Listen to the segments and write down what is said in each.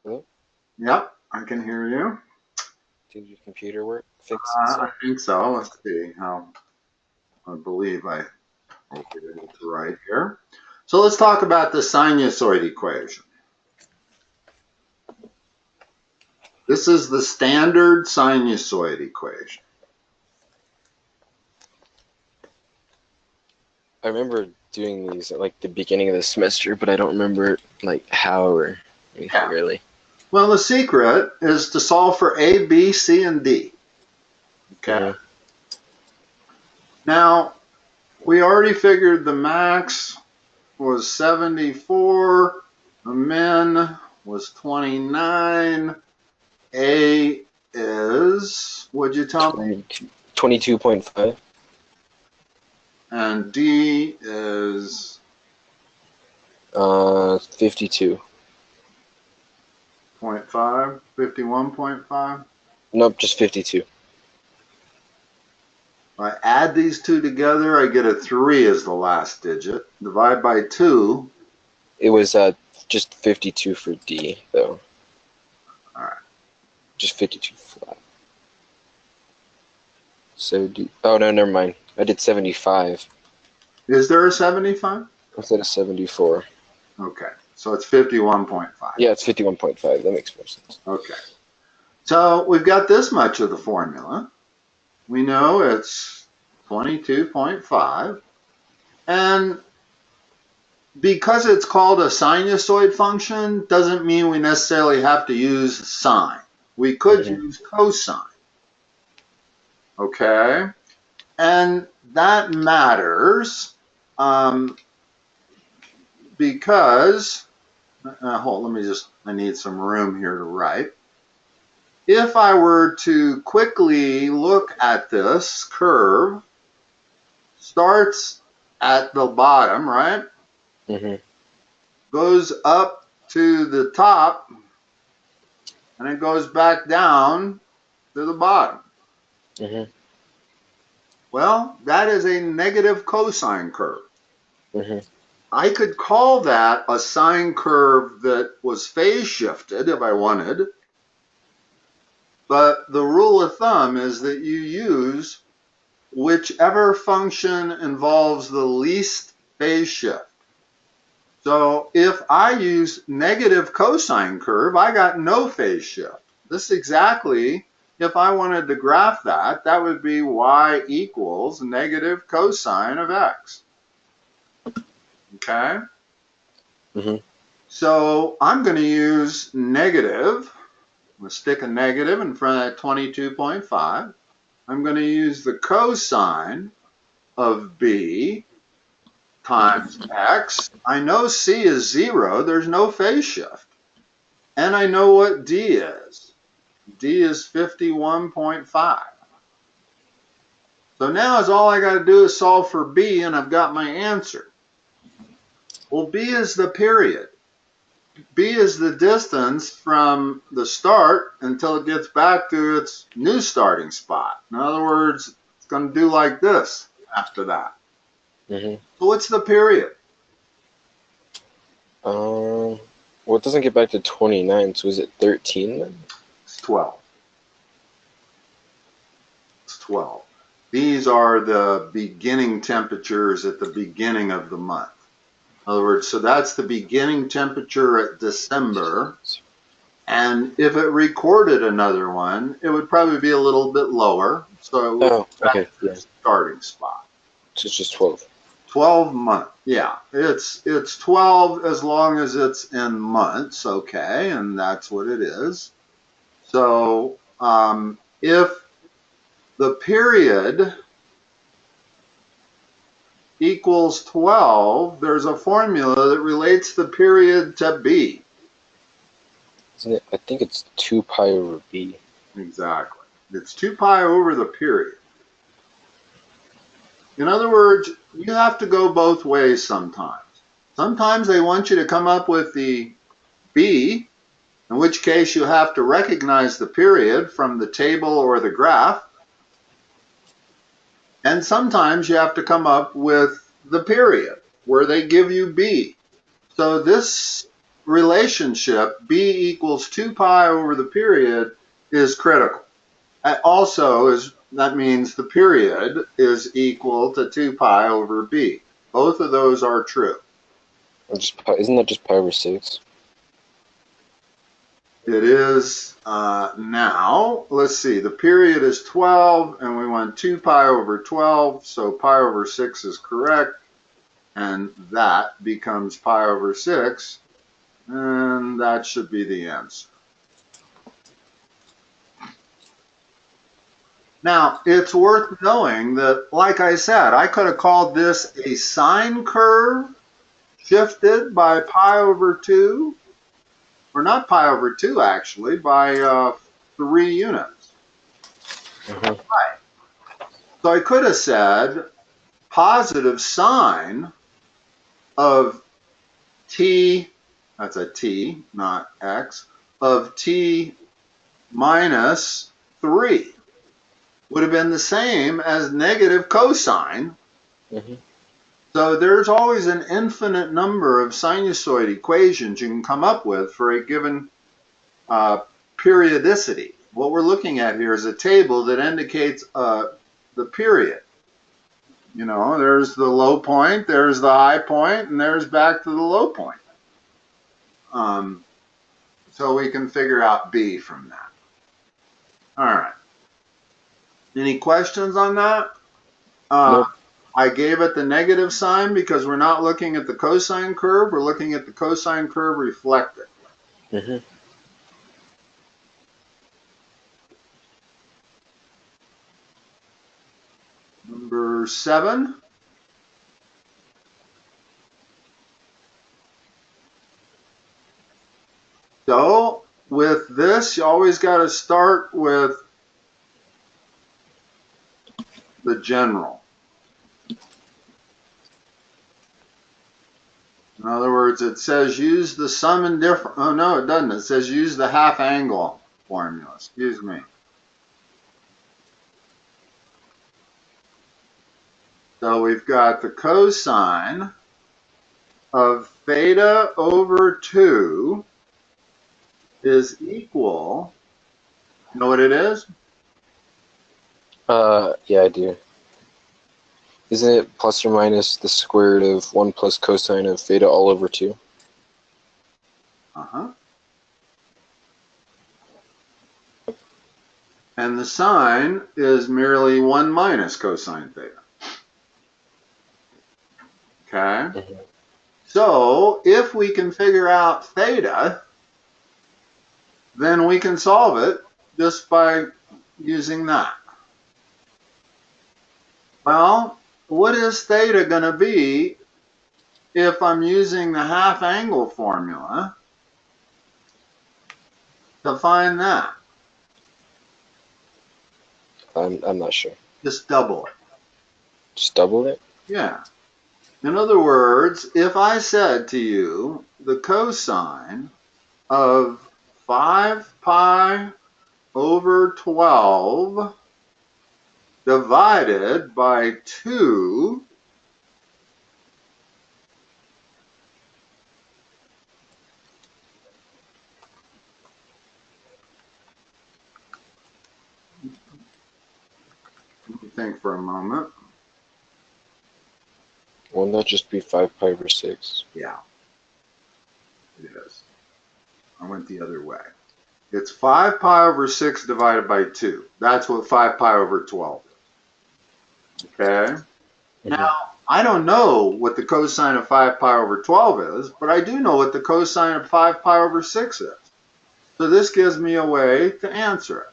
Hello? Yep, I can hear you. Did your computer work? Fix I itself? think so. Let's see how I believe I will be able to write here. So let's talk about the sinusoid equation. This is the standard sinusoid equation. I remember doing these at like the beginning of the semester, but I don't remember like how or anything Yeah. really. Well, the secret is to solve for A, B, C, and D. Okay. hmm Now, we already figured the max was 74, the min was 29, A is, would you tell me? 22.5. And D is 52. 0.5, 51.5. Nope, just 52. I add these two together, I get a 3 as the last digit. Divide by 2. It was just 52 for D though. All right. Just 52 flat. So D. Oh no, never mind. I did 75 Is there a 75? instead of 74. Okay. So it's 51.5. Yeah, it's 51.5. That makes more sense. Okay. So we've got this much of the formula. We know it's 22.5. And because it's called a sinusoid function, doesn't mean we necessarily have to use sine. We could hmm use cosine. Okay? And that matters because, I need some room here to write. If I were to quickly look at this curve, starts at the bottom, right? hmm Goes up to the top, and it goes back down to the bottom. hmm Well, that is a negative cosine curve. hmm I could call that a sine curve that was phase shifted if I wanted, but the rule of thumb is that you use whichever function involves the least phase shift. So if I use negative cosine curve, I got no phase shift. This is exactly, if I wanted to graph that, that would be y equals negative cosine of x. Okay? hmm So I'm going to use negative. I'm going to stick a negative in front of that 22.5. I'm going to use the cosine of b times x. I know c is 0. There's no phase shift. And I know what d is. D is 51.5. So now is all I got to do is solve for b, and I've got my answer. Well, b is the period. B is the distance from the start until it gets back to its new starting spot. In other words, it's going to do like this after that. hmm So what's the period? Well, it doesn't get back to 29, so is it 13 then? It's 12. It's 12. These are the beginning temperatures at the beginning of the month. In other words, so that's the beginning temperature at December. And if it recorded another one, it would probably be a little bit lower. So it would Oh, be back okay, to yeah. the starting spot. So it's just 12. 12 months. Yeah, it's 12 as long as it's in months, okay, and that's what it is. So if the period equals 12, there's a formula that relates the period to b. Isn't it? I think it's 2 pi over b. Exactly. It's 2 pi over the period. In other words, you have to go both ways sometimes. Sometimes they want you to come up with the b, in which case you have to recognize the period from the table or the graph. And sometimes you have to come up with the period where they give you b. So this relationship, b equals 2 pi over the period, is critical. Also, that means the period is equal to 2 pi over b. Both of those are true. Isn't that just pi over 6? It is now. Let's see. The period is 12, and we want 2 pi over 12, so pi over 6 is correct, and that becomes pi over 6, and that should be the answer. Now, it's worth knowing that, like I said, I could have called this a sine curve shifted by pi over 2, or not pi over 2 actually, by 3 units. Mm-hmm. Right. So I could have said positive sine of t, that's a t, not x, of t minus 3 would have been the same as negative cosine. Mm-hmm. So there's always an infinite number of sinusoid equations you can come up with for a given periodicity. What we're looking at here is a table that indicates the period. You know, there's the low point, there's the high point, and there's back to the low point. So we can figure out B from that. All right. Any questions on that? Nope. I gave it the negative sign because we're not looking at the cosine curve. We're looking at the cosine curve reflected. Mm-hmm. Number 7. So with this, you always got to start with the general. In other words, it says use the sum and difference. Oh, no, it doesn't. It says use the half angle formula. Excuse me. So we've got the cosine of theta over 2 is equal, you know what it is? Yeah, I do. Isn't it plus or minus the square root of 1 plus cosine of theta all over 2? Uh-huh. And the sine is merely 1 minus cosine theta. Okay? Mm-hmm. So if we can figure out theta, then we can solve it just by using that. Well, what is theta going to be if I'm using the half angle formula to find that? I'm not sure. Just double it. Just double it? Yeah. In other words, if I said to you the cosine of 5 pi over 12 divided by 2 let me think for a moment. Wouldn't that just be 5 pi over 6? Yeah, it is. I went the other way. It's 5 pi over 6 divided by 2. That's what 5 pi over 12 is. Okay? Mm-hmm. Now, I don't know what the cosine of 5 pi over 12 is, but I do know what the cosine of 5 pi over 6 is. So this gives me a way to answer it.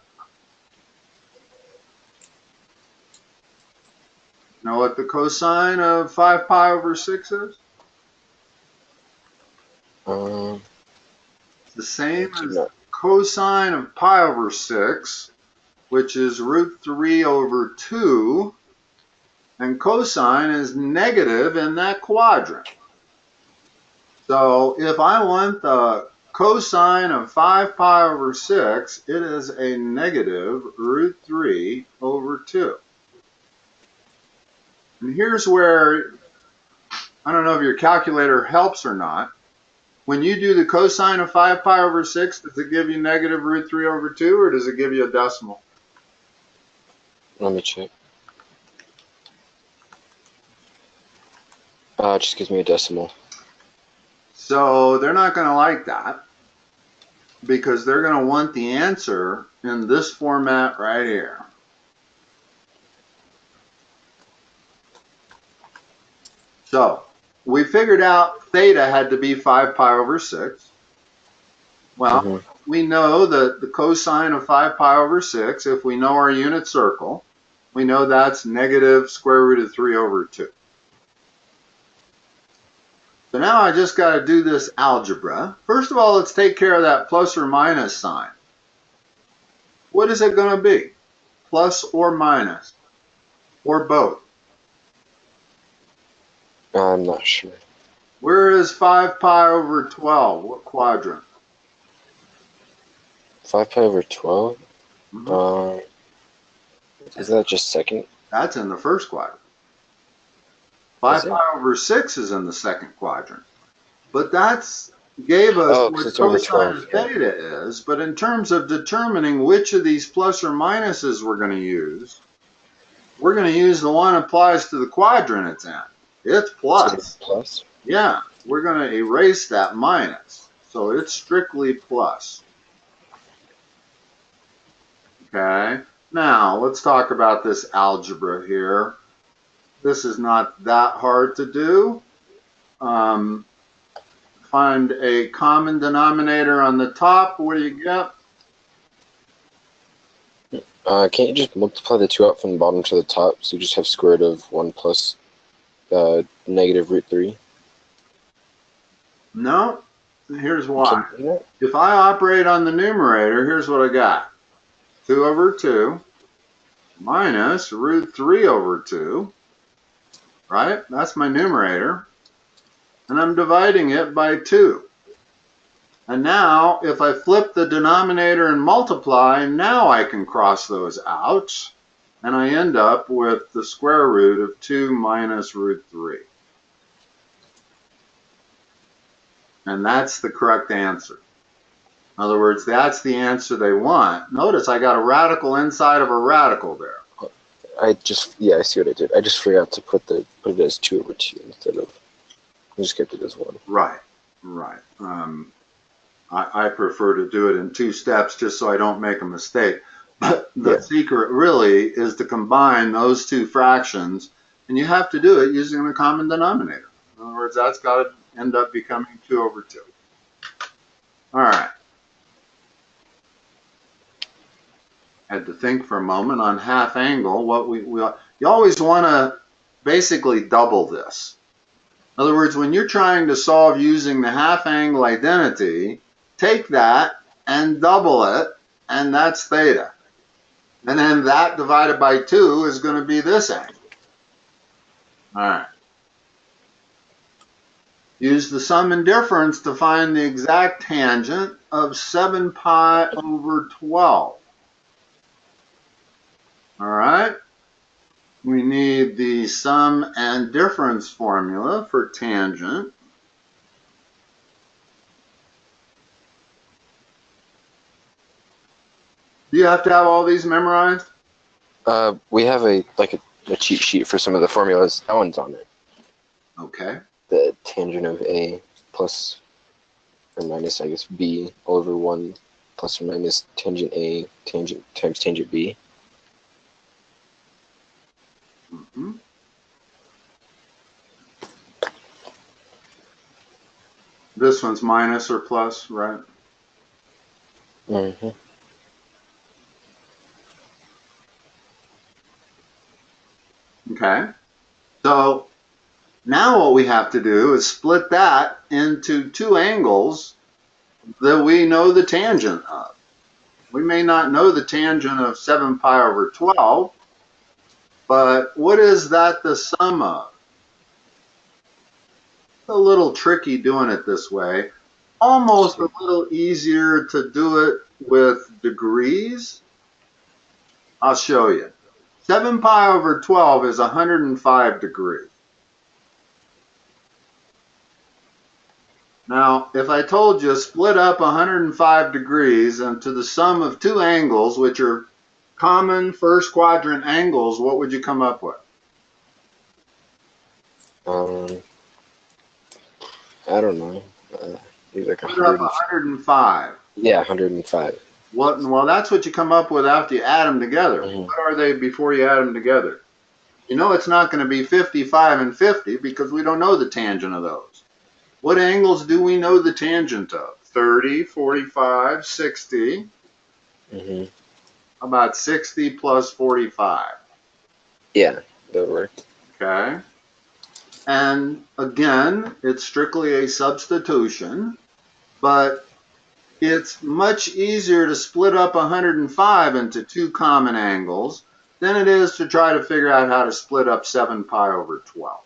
Know what the cosine of 5 pi over 6 is? It's the same as cosine of pi over 6, which is root 3 over 2, and cosine is negative in that quadrant. So if I want the cosine of 5 pi over 6, it is a negative root 3 over 2. And here's where, I don't know if your calculator helps or not, When you do the cosine of 5 pi over 6, does it give you negative root 3 over 2, or does it give you a decimal? Let me check. It just gives me a decimal. So they're not going to like that, because they're going to want the answer in this format right here. So we figured out theta had to be 5 pi over 6. Well, we know that the cosine of 5 pi over 6, if we know our unit circle, we know that's negative square root of 3 over 2. So now I just got to do this algebra. First of all, let's take care of that plus or minus sign. What is it going to be? Plus or minus? Or both? I'm not sure. Where is 5 pi over 12? What quadrant? 5 pi over 12? Is that just second? That's in the first quadrant. 5 pi over 6 is in the second quadrant. But that's gave us what cosine of theta is. But in terms of determining which of these plus or minuses we're going to use the one that applies to the quadrant it's in. It's plus. Plus? Yeah, we're going to erase that minus. So it's strictly plus. Okay, now let's talk about this algebra here. This is not that hard to do. Find a common denominator on the top. What do you get? Can't you just multiply the 2 out from the bottom to the top, so you just have square root of 1 plus negative root 3? No, here's why. If I operate on the numerator, here's what I got. 2 over 2 minus root 3 over 2, right? That's my numerator. And I'm dividing it by 2. And now, if I flip the denominator and multiply, now I can cross those out, and I end up with the square root of 2 minus root 3. And that's the correct answer. In other words, that's the answer they want. Notice I got a radical inside of a radical there. I see what I did. I just forgot to put it as 2 over 2 instead of, I just kept it as 1. Right. I prefer to do it in 2 steps just so I don't make a mistake. But the secret really is to combine those 2 fractions, and you have to do it using a common denominator. In other words, that's got to end up becoming 2 over 2. All right. Had to think for a moment on half angle. You always want to basically double this. In other words, when you're trying to solve using the half angle identity, take that and double it, and that's theta. And then that divided by 2 is going to be this angle. All right. Use the sum and difference to find the exact tangent of 7 pi over 12. All right. We need the sum and difference formula for tangent. Do you have to have all these memorized? We have a cheat sheet for some of the formulas. That one's on it. Okay. The tangent of A plus or minus, I guess, B all over 1 plus or minus tangent A times tangent B. Mm-hmm. This one's minus or plus, right? Mm-hmm. Okay. So now what we have to do is split that into 2 angles that we know the tangent of. We may not know the tangent of 7 pi over 12, but what is that the sum of? It's a little tricky doing it this way. Almost a little easier to do it with degrees. I'll show you. 7 pi over 12 is 105 degrees. Now, if I told you split up 105 degrees into the sum of two angles, which are common first quadrant angles, what would you come up with? I don't know. Maybe like Split up 100. 105. Yeah, 105. Well, that's what you come up with after you add them together. Mm-hmm. What are they before you add them together? You know it's not going to be 55 and 50 because we don't know the tangent of those. What angles do we know the tangent of? 30, 45, 60. Mm-hmm. How about 60 plus 45? Yeah, that would work. Okay. And again, it's strictly a substitution, but it's much easier to split up 105 into two common angles than it is to try to figure out how to split up 7 pi over 12.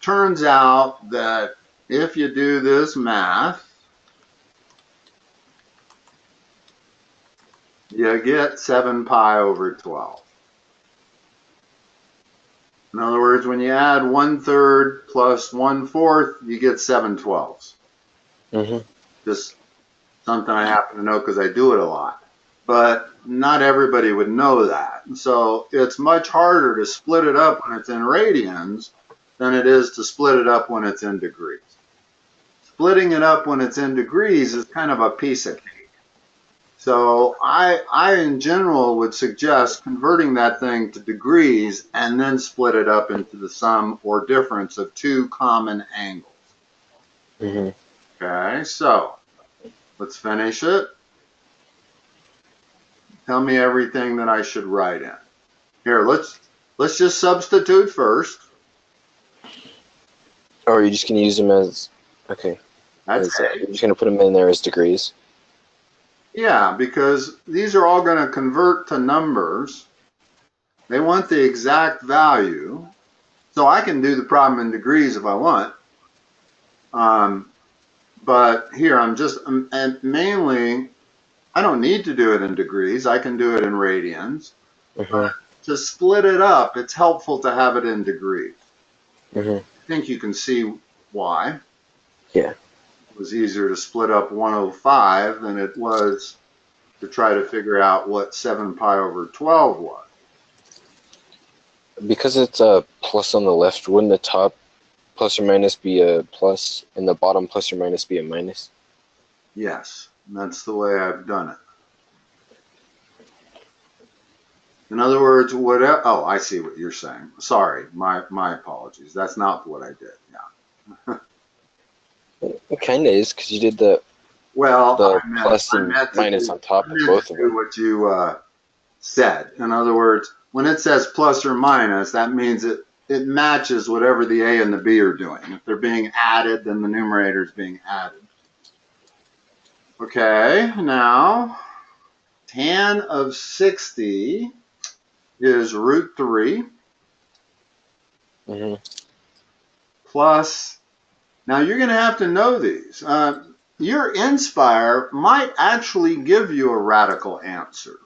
Turns out that if you do this math, you get 7 pi over 12. In other words, when you add 1/3 plus 1/4, you get 7/12. Mm-hmm. Just something I happen to know because I do it a lot. But not everybody would know that. So it's much harder to split it up when it's in radians than it is to split it up when it's in degrees. Splitting it up when it's in degrees is kind of a piece of cake. So I in general would suggest converting that thing to degrees and then split it up into the sum or difference of two common angles. Mm-hmm. Okay, so let's finish it. Tell me everything that I should write in. Here, let's just substitute first. Or are you just going to use them as, okay, That's it. you're just going to put them in there as degrees? Yeah, because these are all going to convert to numbers. They want the exact value. So I can do the problem in degrees if I want. But here and mainly, I don't need to do it in degrees. I can do it in radians. Mm-hmm. To split it up, it's helpful to have it in degrees. Mm-hmm. I think you can see why. Yeah. It was easier to split up 105 than it was to try to figure out what 7 pi over 12 was. Because it's a plus on the left, wouldn't the top plus or minus be a plus and the bottom plus or minus be a minus? Yes, that's the way I've done it. In other words, whatever. Oh, I see what you're saying. Sorry, my apologies. That's not what I did. Yeah. It kind of is because you did the Well, plus and minus on top of both of them. what you said. In other words, when it says plus or minus, that means it matches whatever the A and the B are doing. If they're being added, then the numerator is being added. Okay, now tan of 60 is √3 Mm-hmm. plus, now you're going to have to know these. Your Inspire might actually give you a radical answer.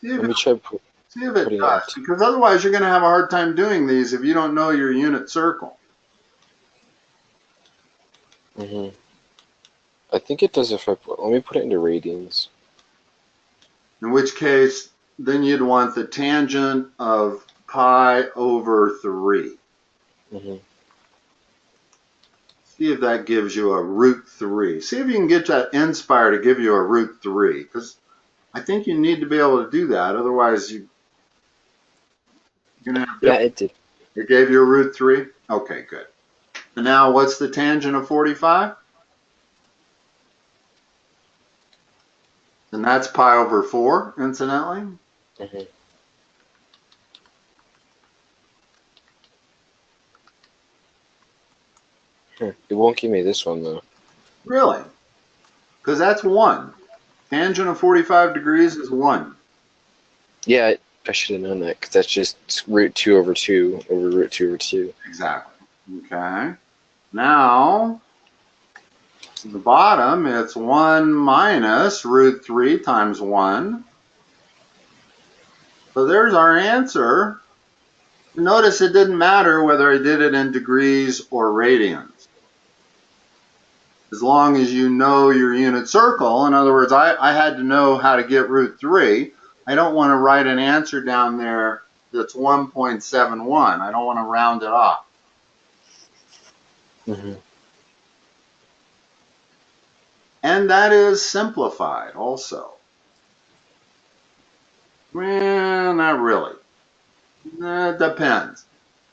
Let me try See if it putting does, it. because otherwise you're going to have a hard time doing these if you don't know your unit circle. Mm-hmm. I think it does if I let me put it into radians. In which case, then you'd want the tangent of pi over 3. Mm-hmm. See if that gives you a √3. See if you can get that Inspire to give you a √3, because I think you need to be able to do that. Otherwise, you're going to have Yeah, it did. It gave you a √3? Okay, good. And now what's the tangent of 45? And that's pi over 4, incidentally. Mm-hmm. It won't give me this one though. Really? Because that's 1. Tangent of 45 degrees is 1. Yeah, I should have known that because that's just √2 over 2 over √2 over 2. Exactly. Okay. Now, at the bottom, it's 1 minus √3 times 1. So there's our answer. Notice it didn't matter whether I did it in degrees or radians. As long as you know your unit circle, in other words, I had to know how to get root 3. I don't want to write an answer down there that's 1.71. I don't want to round it off. Mm-hmm. And that is simplified also. Well, not really. It depends.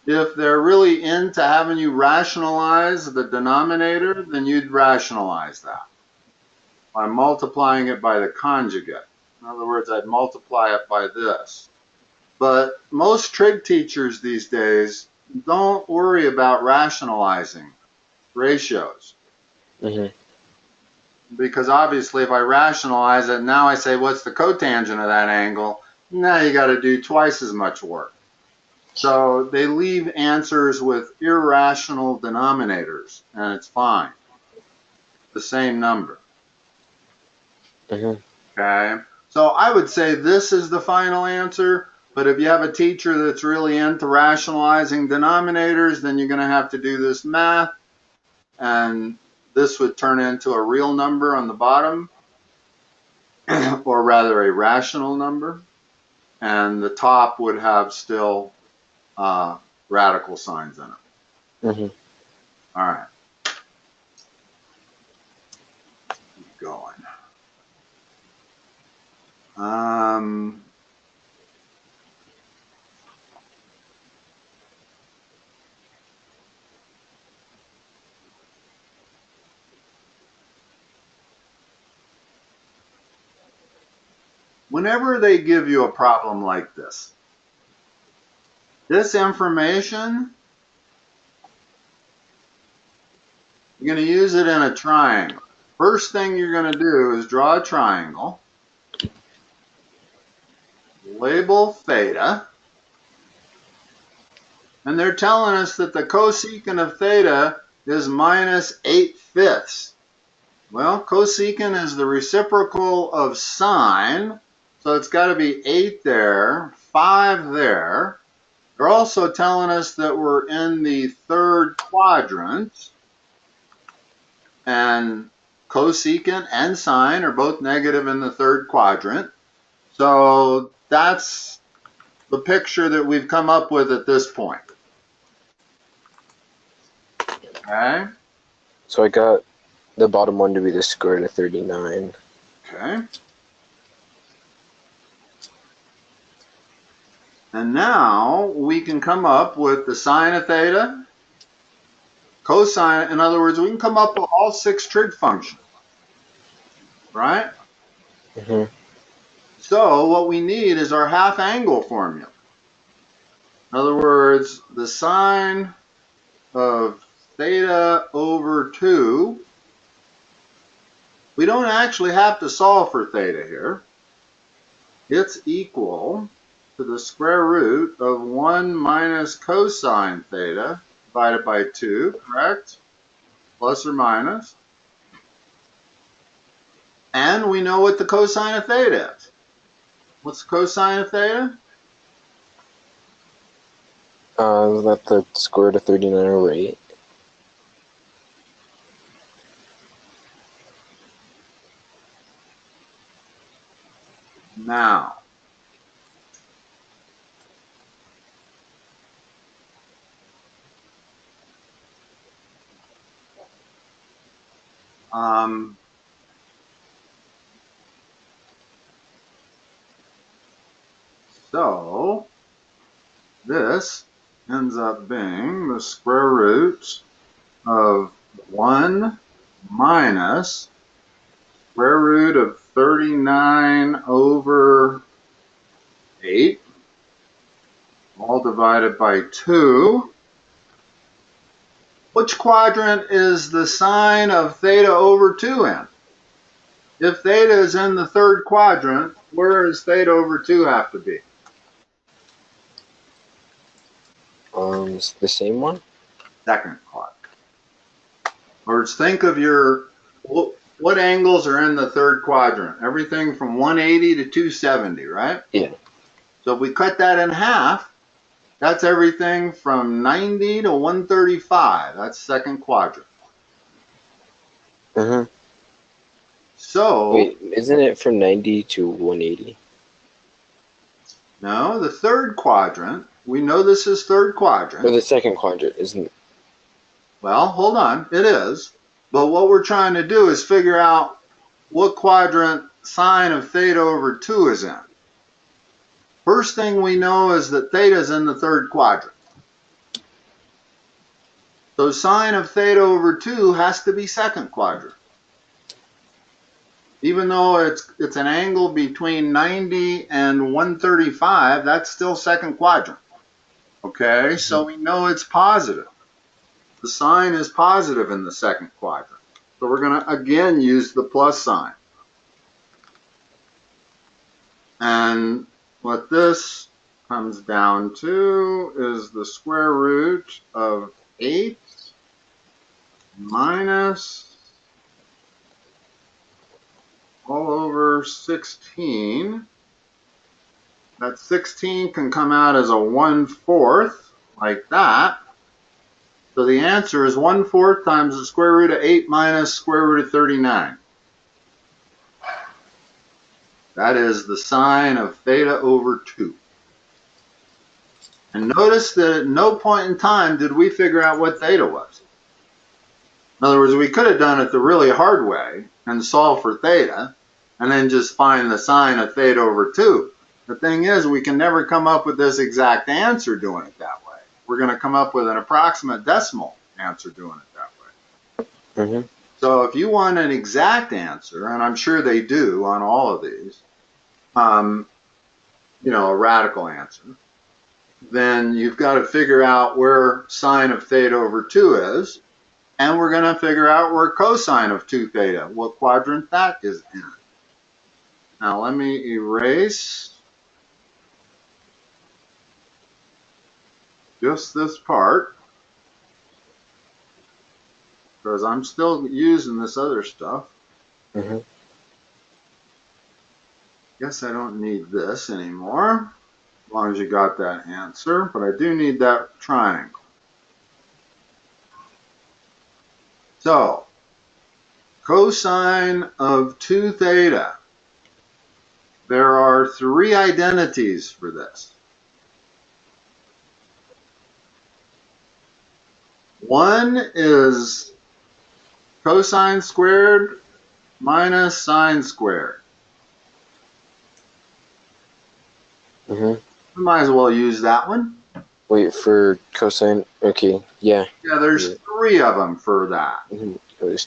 If they're really into having you rationalize the denominator, then you'd rationalize that by multiplying it by the conjugate. In other words, I'd multiply it by this. But most trig teachers these days don't worry about rationalizing ratios. Mm-hmm. Because obviously if I rationalize it, now I say, what's the cotangent of that angle? Now you got to do twice as much work. So they leave answers with irrational denominators, and it's fine. The same number. Mm-hmm. Okay? So I would say this is the final answer, but if you have a teacher that's really into rationalizing denominators, then you're going to have to do this math, and this would turn into a real number on the bottom, or rather a rational number, and the top would have still radical signs in it. Mm-hmm. All right. Keep going. Whenever they give you a problem like this information, you're going to use it in a triangle. First thing you're going to do is draw a triangle, label theta, and they're telling us that the cosecant of theta is minus 8/5. Well, cosecant is the reciprocal of sine, so it's got to be 8 there, 5 there. They're also telling us that we're in the third quadrant, and cosecant and sine are both negative in the third quadrant. So that's the picture that we've come up with at this point. Okay? So I got the bottom one to be the square root of 39. Okay. And now we can come up with the sine of theta, cosine. In other words, we can come up with all 6 trig functions, right? Mm-hmm. So what we need is our half angle formula. In other words, the sine of theta over 2. We don't actually have to solve for theta here. It's equal to the square root of 1 minus cosine theta divided by 2, correct? Plus or minus. And we know what the cosine of theta is. What's the cosine of theta? Is that the square root of 39 over 8? Now, so this ends up being the square root of 1 minus square root of 39 over 8, all divided by 2. Which quadrant is the sine of theta over 2 in? If theta is in the third quadrant, where does theta over 2 have to be? It's the same one? Second quadrant. Or think of your, what angles are in the third quadrant? Everything from 180 to 270, right? Yeah. So if we cut that in half, That's everything from 90 to 135. That's second quadrant. So, Wait, isn't it from 90 to 180? no, the third quadrant, we know this is third quadrant. Or the second quadrant, isn't it? Well, hold on, it is. But what we're trying to do is figure out what quadrant sine of theta over 2 is in. First thing we know is that theta is in the third quadrant. So sine of theta over 2 has to be second quadrant. Even though it's an angle between 90 and 135, that's still second quadrant. Okay, so we know it's positive. The sign is positive in the second quadrant. So we're going to again use the plus sign. And what this comes down to is the square root of 8 minus all over 16. That 16 can come out as a 1/4, like that. So the answer is 1/4 times the square root of 8 minus square root of 39. That is the sine of theta over 2. And notice that at no point in time did we figure out what theta was. In other words, we could have done it the really hard way and solve for theta, and then just find the sine of theta over 2. The thing is, we can never come up with this exact answer doing it that way. We're going to come up with an approximate decimal answer doing it that way. So if you want an exact answer, and I'm sure they do on all of these, you know, a radical answer, then you've got to figure out where sine of theta over 2 is, and we're going to figure out where cosine of 2 theta, what quadrant that is in. Now let me erase just this part, because I'm still using this other stuff. Guess I don't need this anymore, as long as you got that answer, but I do need that triangle. So, cosine of 2 theta. There are 3 identities for this. One is cosine squared minus sine squared. We might as well use that one. Wait, for cosine? Okay, yeah. Yeah, there's 3 of them for that. There's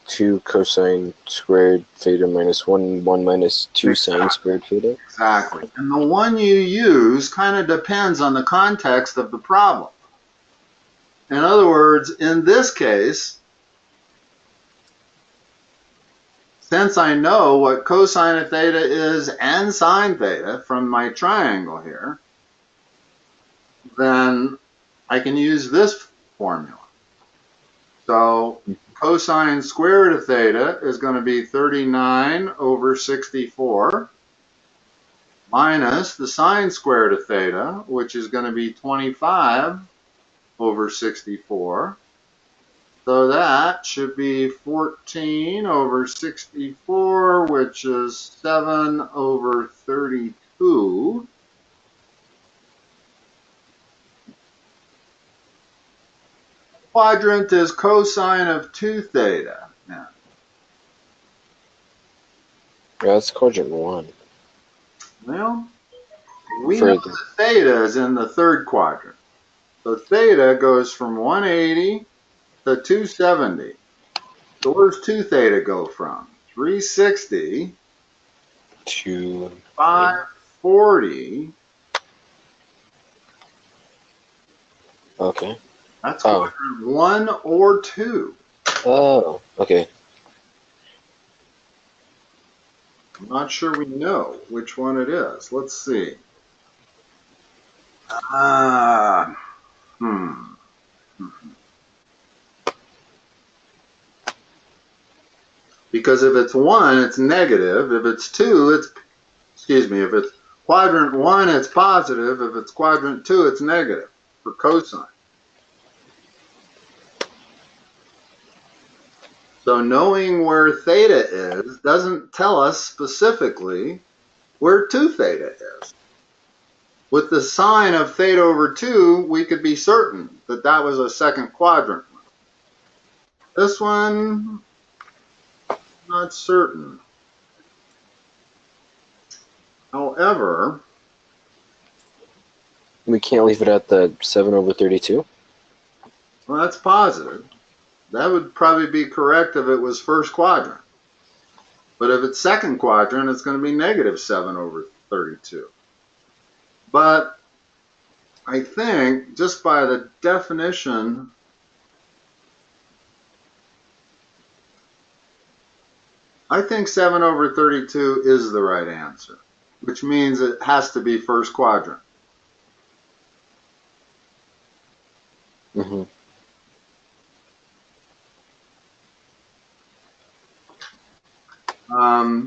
2 cosine squared theta minus 1 minus 2 sine squared theta. Exactly. And the one you use kind of depends on the context of the problem. In other words, in this case, since I know what cosine of theta is and sine theta from my triangle here, then I can use this formula. So cosine squared of theta is going to be 39 over 64 minus the sine squared of theta, which is going to be 25 over 64. So that should be 14 over 64, which is 7 over 32. Quadrant is cosine of 2 theta. Now, Yeah, that's quadrant 1. well, we know that theta is in the third quadrant. So theta goes from 180 to 270. So where's 2 theta go from? 360 to 540. Okay. That's quadrant 1 or 2. Oh, okay. I'm not sure we know which one it is. Let's see. Because if it's 1, it's negative. If it's 2, it's, excuse me, if it's Quadrant 1, it's positive. If it's quadrant 2, it's negative for cosine. So knowing where theta is doesn't tell us specifically where 2 theta is. With the sine of theta over 2, we could be certain that that was a second quadrant. This one, not certain. However, We can't leave it at the 7/32. well, that's positive. That would probably be correct if it was first quadrant. But if it's second quadrant, it's going to be negative 7/32. But I think just by the definition, I think 7/32 is the right answer, which means it has to be first quadrant. Mm-hmm. I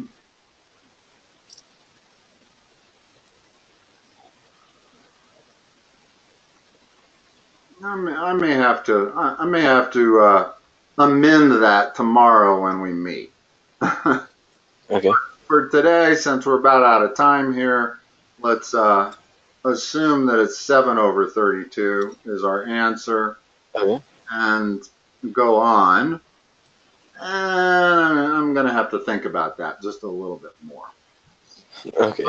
may have to amend that tomorrow when we meet. Okay. For today, since we're about out of time here, let's assume that it's 7/32 is our answer, Okay. and go on. And I'm going to have to think about that just a little bit more. Okay.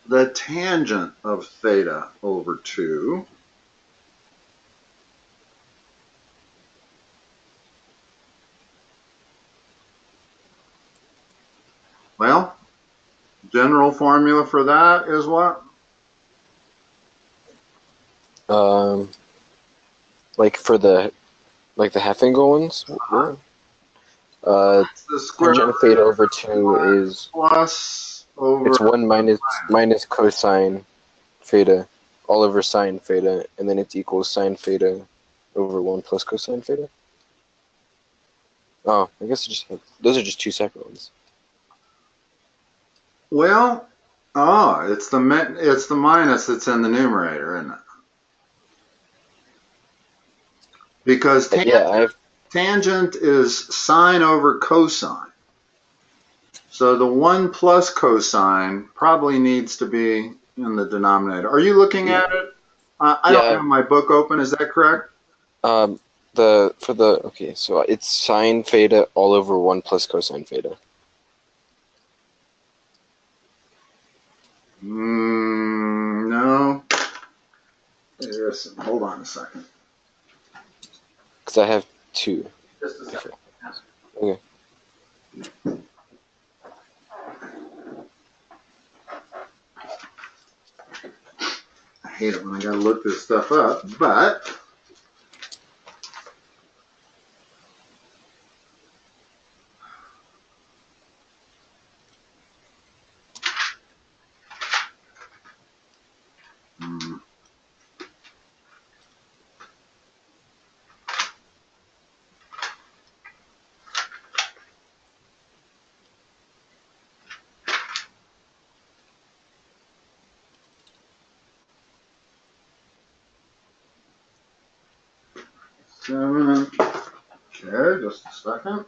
The tangent of theta over 2 . Well, general formula for that is what? Like for the half angle ones. The square Tangent of theta over 2 is plus over. it's 1 minus cosine theta all over sine theta, and then it's equals sine theta over 1 plus cosine theta. Oh, I guess those are just two separate ones. Well, it's the minus that's in the numerator, isn't it? Because tangent is sine over cosine. So the 1 plus cosine probably needs to be in the denominator. Are you looking at it? I don't have my book open. Is that correct? Okay, so it's sine theta all over 1 plus cosine theta. No. Yes. Hold on a second. Because I have 2. Just a second. Okay. I hate it when I gotta look this stuff up, but okay, just a second.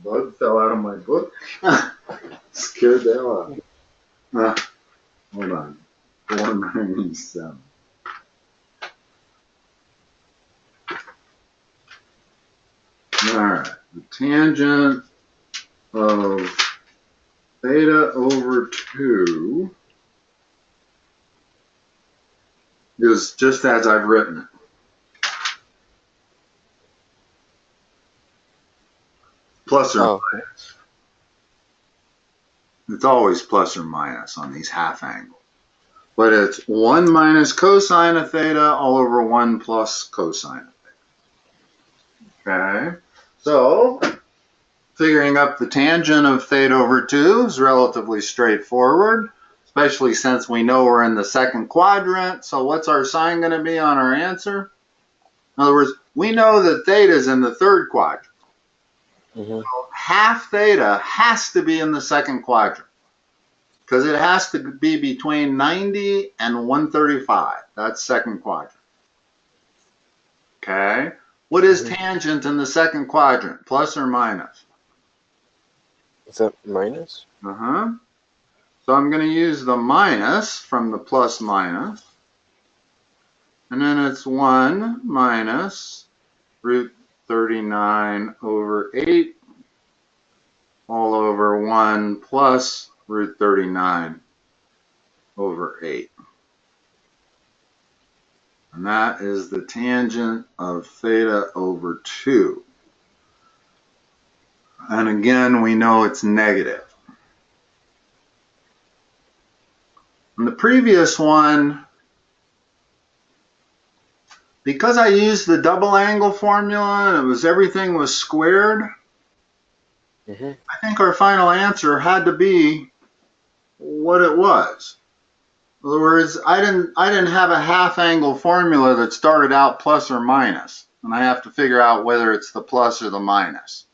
Bug fell out of my book. Scared the hell out of me. Hold on. 497. Alright. The tangent of theta over 2 is just as I've written it. Plus or minus. It's always plus or minus on these half angles. But it's 1 minus cosine of theta all over 1 plus cosine of theta. Okay. So, figuring up the tangent of theta over 2 is relatively straightforward, especially since we know we're in the second quadrant. So what's our sign going to be on our answer? In other words, we know that theta is in the third quadrant. Mm-hmm. So half theta has to be in the second quadrant. because it has to be between 90 and 135. That's second quadrant. Okay. What is tangent in the second quadrant? Plus or minus? Is that minus? So I'm going to use the minus from the plus minus. And then it's 1 minus root 39 over 8 all over 1 plus root 39 over 8. And that is the tangent of theta over 2. And again, we know it's negative. In the previous one, because I used the double angle formula and everything was squared, I think our final answer had to be what it was. In other words, I didn't have a half angle formula that started out plus or minus, and I have to figure out whether it's the plus or the minus,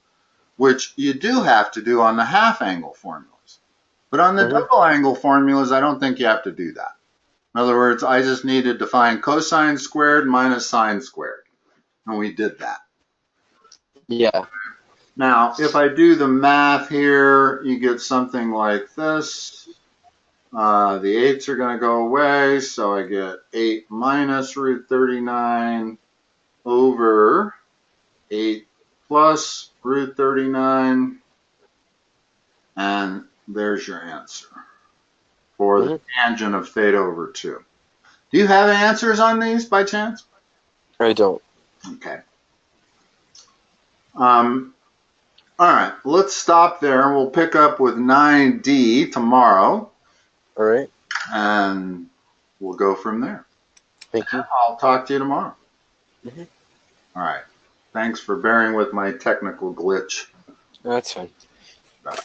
which you do have to do on the half angle formulas. But on the double angle formulas, I don't think you have to do that. In other words, I just needed to find cosine squared minus sine squared, and we did that. Yeah. Now, if I do the math here, you get something like this. The 8's are going to go away, so I get 8 minus root 39 over 8 plus root 39, and there's your answer for the tangent of theta over 2. Do you have answers on these by chance? I don't. Okay. All right, let's stop there, and we'll pick up with 9D tomorrow. All right. And we'll go from there. Thank you. I'll talk to you tomorrow. All right. Thanks for bearing with my technical glitch. That's fine. Bye.